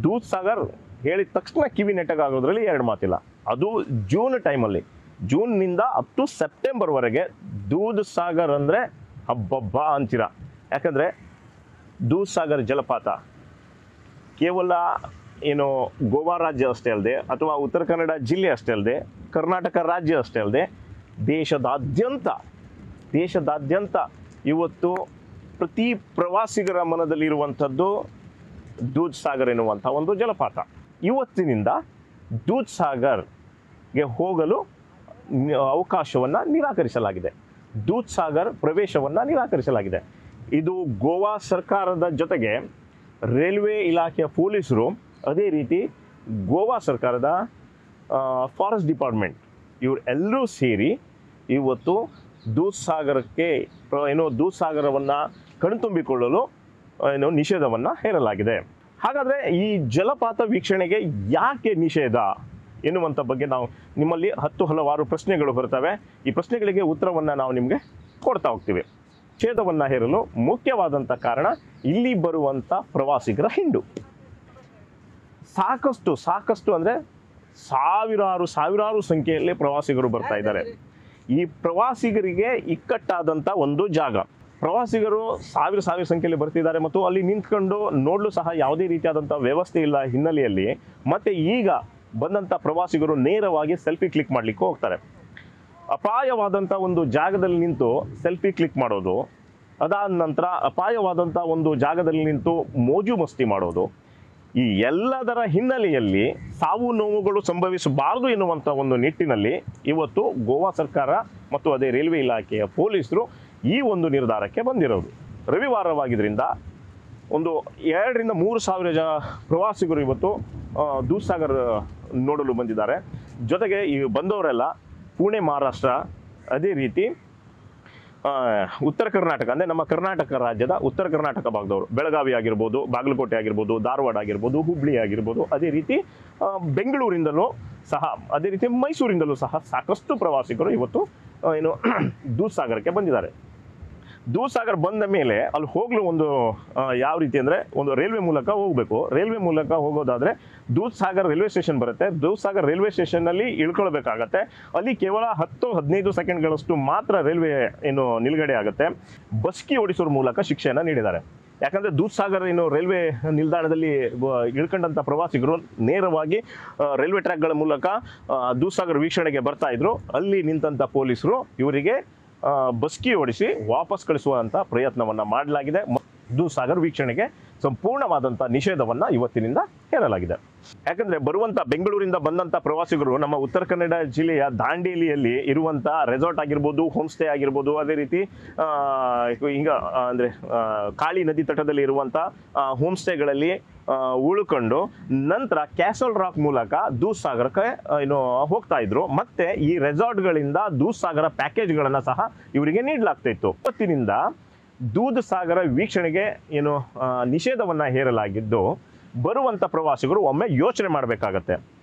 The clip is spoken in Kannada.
ದೂದ್ ಸಾಗರ್ ಹೇಳಿದ ತಕ್ಷಣ ಕಿವಿ ನೆಟ್ಟಗಾಗೋದ್ರಲ್ಲಿ ಎರಡು ಮಾತಿಲ್ಲ. ಅದು ಜೂನ್ ಟೈಮಲ್ಲಿ, ಜೂನ್ನಿಂದ ಅಪ್ ಟು ಸೆಪ್ಟೆಂಬರ್ವರೆಗೆ ದೂದ್ ಸಾಗರ್ ಅಂದರೆ ಹಬ್ಬಬ್ಬ ಅಂತೀರ. ಯಾಕಂದರೆ ದೂದ್ ಸಾಗರ್ ಜಲಪಾತ ಕೇವಲ ಏನು ಗೋವಾ ರಾಜ್ಯ ಅಷ್ಟೇ ಅಲ್ಲದೆ, ಅಥವಾ ಉತ್ತರ ಕನ್ನಡ ಜಿಲ್ಲೆ ಅಷ್ಟೇ ಅಲ್ಲದೆ, ಕರ್ನಾಟಕ ರಾಜ್ಯ ಅಷ್ಟೇ ಅಲ್ಲದೆ, ದೇಶದಾದ್ಯಂತ ಇವತ್ತು ಪ್ರತಿ ಪ್ರವಾಸಿಗರ ಮನದಲ್ಲಿರುವಂಥದ್ದು ದೂದ್ ಸಾಗರ್ ಎನ್ನುವಂಥ ಒಂದು ಜಲಪಾತ. ಇವತ್ತಿನಿಂದ ದೂದ್ ಸಾಗರ್ಗೆ ಹೋಗಲು ಅವಕಾಶವನ್ನು ನಿರಾಕರಿಸಲಾಗಿದೆ, ದೂದ್ ಸಾಗರ್ ಪ್ರವೇಶವನ್ನು ನಿರಾಕರಿಸಲಾಗಿದೆ. ಇದು ಗೋವಾ ಸರ್ಕಾರದ ಜೊತೆಗೆ ರೈಲ್ವೆ ಇಲಾಖೆಯ ಪೊಲೀಸರು, ಅದೇ ರೀತಿ ಗೋವಾ ಸರ್ಕಾರದ ಫಾರೆಸ್ಟ್ ಡಿಪಾರ್ಟ್ಮೆಂಟ್ ಇವರೆಲ್ಲರೂ ಸೇರಿ ಇವತ್ತು ದೂದ್ ಸಾಗರಕ್ಕೆ ದೂದ್ ಸಾಗರವನ್ನು ಕಣ್ತುಂಬಿಕೊಳ್ಳಲು ನಿಷೇಧವನ್ನು ಹೇರಲಾಗಿದೆ. ಹಾಗಾದರೆ ಈ ಜಲಪಾತ ವೀಕ್ಷಣೆಗೆ ಯಾಕೆ ನಿಷೇಧ ಎನ್ನುವಂಥ ಬಗ್ಗೆ ನಾವು ನಿಮ್ಮಲ್ಲಿ ಹಲವಾರು ಪ್ರಶ್ನೆಗಳು ಬರ್ತವೆ. ಈ ಪ್ರಶ್ನೆಗಳಿಗೆ ಉತ್ತರವನ್ನು ನಾವು ನಿಮಗೆ ಕೊಡ್ತಾ ಹೋಗ್ತೀವಿ. ನಿಷೇಧವನ್ನು ಹೇರಲು ಮುಖ್ಯವಾದಂಥ ಕಾರಣ ಇಲ್ಲಿ ಬರುವಂಥ ಪ್ರವಾಸಿಗರ ಹಿಂಡು. ಸಾಕಷ್ಟು ಅಂದರೆ ಸಾವಿರಾರು ಸಂಖ್ಯೆಯಲ್ಲಿ ಪ್ರವಾಸಿಗರು ಬರ್ತಾ ಇದ್ದಾರೆ. ಈ ಪ್ರವಾಸಿಗರಿಗೆ ಇಕ್ಕಟ್ಟಾದಂಥ ಒಂದು ಜಾಗ. ಪ್ರವಾಸಿಗರು ಸಾವಿರ ಸಂಖ್ಯೆಯಲ್ಲಿ ಬರ್ತಿದ್ದಾರೆ ಮತ್ತು ಅಲ್ಲಿ ನಿಂತ್ಕೊಂಡು ನೋಡಲು ಸಹ ಯಾವುದೇ ರೀತಿಯಾದಂಥ ವ್ಯವಸ್ಥೆ ಇಲ್ಲ ಹಿನ್ನೆಲೆಯಲ್ಲಿ ಮತ್ತೆ ಈಗ ಬಂದಂಥ ಪ್ರವಾಸಿಗರು ನೇರವಾಗಿ ಸೆಲ್ಫಿ ಕ್ಲಿಕ್ ಮಾಡಲಿಕ್ಕೆ ಹೋಗ್ತಾರೆ. ಅಪಾಯವಾದಂಥ ಒಂದು ಜಾಗದಲ್ಲಿ ನಿಂತು ಸೆಲ್ಫಿ ಕ್ಲಿಕ್ ಮಾಡೋದು, ಅದಾದ ನಂತರ ಅಪಾಯವಾದಂಥ ಒಂದು ಜಾಗದಲ್ಲಿ ನಿಂತು ಮೋಜು ಮಸ್ತಿ ಮಾಡೋದು, ಈ ಎಲ್ಲದರ ಹಿನ್ನೆಲೆಯಲ್ಲಿ ಸಾವು ನೋವುಗಳು ಸಂಭವಿಸಬಾರದು ಎನ್ನುವಂಥ ಒಂದು ನಿಟ್ಟಿನಲ್ಲಿ ಇವತ್ತು ಗೋವಾ ಸರ್ಕಾರ ಮತ್ತು ಅದೇ ರೈಲ್ವೆ ಇಲಾಖೆಯ ಪೊಲೀಸರು ಈ ಒಂದು ನಿರ್ಧಾರಕ್ಕೆ ಬಂದಿರೋದು. ರವಿವಾರವಾಗಿದ್ದರಿಂದ ಒಂದು 2,000-3 ಸಾವಿರ ಪ್ರವಾಸಿಗರು ಇವತ್ತು ದೂದ್ ಸಾಗರ್ ನೋಡಲು ಬಂದಿದ್ದಾರೆ. ಜೊತೆಗೆ ಈ ಬಂದವರೆಲ್ಲ ಪುಣೆ ಮಹಾರಾಷ್ಟ್ರ, ಅದೇ ರೀತಿ ಉತ್ತರ ಕರ್ನಾಟಕ ಅಂದರೆ ನಮ್ಮ ಕರ್ನಾಟಕ ರಾಜ್ಯದ ಉತ್ತರ ಕರ್ನಾಟಕ ಭಾಗದವರು, ಬೆಳಗಾವಿ ಆಗಿರ್ಬೋದು, ಬಾಗಲಕೋಟೆ ಆಗಿರ್ಬೋದು, ಧಾರವಾಡ ಆಗಿರ್ಬೋದು, ಹುಬ್ಬಳ್ಳಿ ಆಗಿರ್ಬೋದು, ಅದೇ ರೀತಿ ಬೆಂಗಳೂರಿಂದಲೂ ಸಹ, ಅದೇ ರೀತಿ ಮೈಸೂರಿಂದಲೂ ಸಹ ಸಾಕಷ್ಟು ಪ್ರವಾಸಿಗರು ಇವತ್ತು ದೂದ್ ಸಾಗರಕ್ಕೆ ಬಂದಿದ್ದಾರೆ. ದೂದ್ ಸಾಗರ್ ಬಂದ ಮೇಲೆ ಅಲ್ಲಿ ಹೋಗಲು ಒಂದು ಯಾವ ರೀತಿ ಅಂದರೆ ಒಂದು ರೈಲ್ವೆ ಮೂಲಕ ಹೋಗಬೇಕು. ರೈಲ್ವೆ ಮೂಲಕ ಹೋಗೋದಾದರೆ ದೂದ್ ಸಾಗರ್ ರೈಲ್ವೆ ಸ್ಟೇಷನ್ ಬರುತ್ತೆ. ದೂದ್ ಸಾಗರ್ ರೈಲ್ವೆ ಸ್ಟೇಷನ್ನಲ್ಲಿ ಇಳ್ಕೊಳ್ಬೇಕಾಗತ್ತೆ. ಅಲ್ಲಿ ಕೇವಲ 10-15 ಸೆಕೆಂಡ್ಗಳಷ್ಟು ಮಾತ್ರ ರೈಲ್ವೆ ನಿಲುಗಡೆ ಆಗುತ್ತೆ. ಬಸ್ಕಿ ಓಡಿಸೋರ ಮೂಲಕ ಶಿಕ್ಷೆಯನ್ನು ನೀಡಿದ್ದಾರೆ. ಯಾಕಂದರೆ ದೂದ್ ಸಾಗರ್ ರೈಲ್ವೆ ನಿಲ್ದಾಣದಲ್ಲಿ ಇಳ್ಕೊಂಡಂಥ ಪ್ರವಾಸಿಗರು ನೇರವಾಗಿ ರೈಲ್ವೆ ಟ್ರ್ಯಾಕ್ಗಳ ಮೂಲಕ ದೂದ್ ಸಾಗರ್ ವೀಕ್ಷಣೆಗೆ ಬರ್ತಾ ಇದ್ರು. ಅಲ್ಲಿ ನಿಂತಂಥ ಪೊಲೀಸರು ಇವರಿಗೆ ಬಸ್ಕಿ ಓಡಿಸಿ ವಾಪಸ್ ಕಳಿಸುವಂಥ ಪ್ರಯತ್ನವನ್ನು ಮಾಡಲಾಗಿದೆ. ದೂದ್ ಸಾಗರ್ ವೀಕ್ಷಣೆಗೆ ಸಂಪೂರ್ಣವಾದಂಥ ನಿಷೇಧವನ್ನು ಇವತ್ತಿನಿಂದ ಹೇರಲಾಗಿದೆ. ಯಾಕಂದರೆ ಬರುವಂಥ ಬೆಂಗಳೂರಿಂದ ಬಂದಂಥ ಪ್ರವಾಸಿಗರು ನಮ್ಮ ಉತ್ತರ ಕನ್ನಡ ಜಿಲ್ಲೆಯ ದಾಂಡೇಲಿಯಲ್ಲಿ ಇರುವಂಥ ರೆಸಾರ್ಟ್ ಆಗಿರ್ಬೋದು, ಹೋಮ್ ಸ್ಟೇ ಆಗಿರ್ಬೋದು, ಅದೇ ರೀತಿ ಅಂದರೆ ಕಾಳಿ ನದಿ ತಟದಲ್ಲಿ ಇರುವಂಥ ಹೋಮ್ ಸ್ಟೇಗಳಲ್ಲಿ ಉಳ್ಕೊಂಡು ನಂತರ ಕ್ಯಾಸಲ್ ರಾಕ್ ಮೂಲಕ ದೂದ್ ಸಾಗರಕ್ಕೆ ಹೋಗ್ತಾ ಇದ್ರು. ಮತ್ತೆ ಈ ರೆಸಾರ್ಟ್ಗಳಿಂದ ದೂದ್ ಸಾಗರ ಪ್ಯಾಕೇಜ್ಗಳನ್ನು ಸಹ ಇವರಿಗೆ ನೀಡಲಾಗ್ತಾ ಇತ್ತು. ಇವತ್ತಿನಿಂದ ದೂದ್ ಸಾಗರ ವೀಕ್ಷಣೆಗೆ ನಿಷೇಧವನ್ನು ಹೇರಲಾಗಿದ್ದು ಬರುವಂಥ ಪ್ರವಾಸಿಗರು ಒಮ್ಮೆ ಯೋಚನೆ ಮಾಡಬೇಕಾಗತ್ತೆ.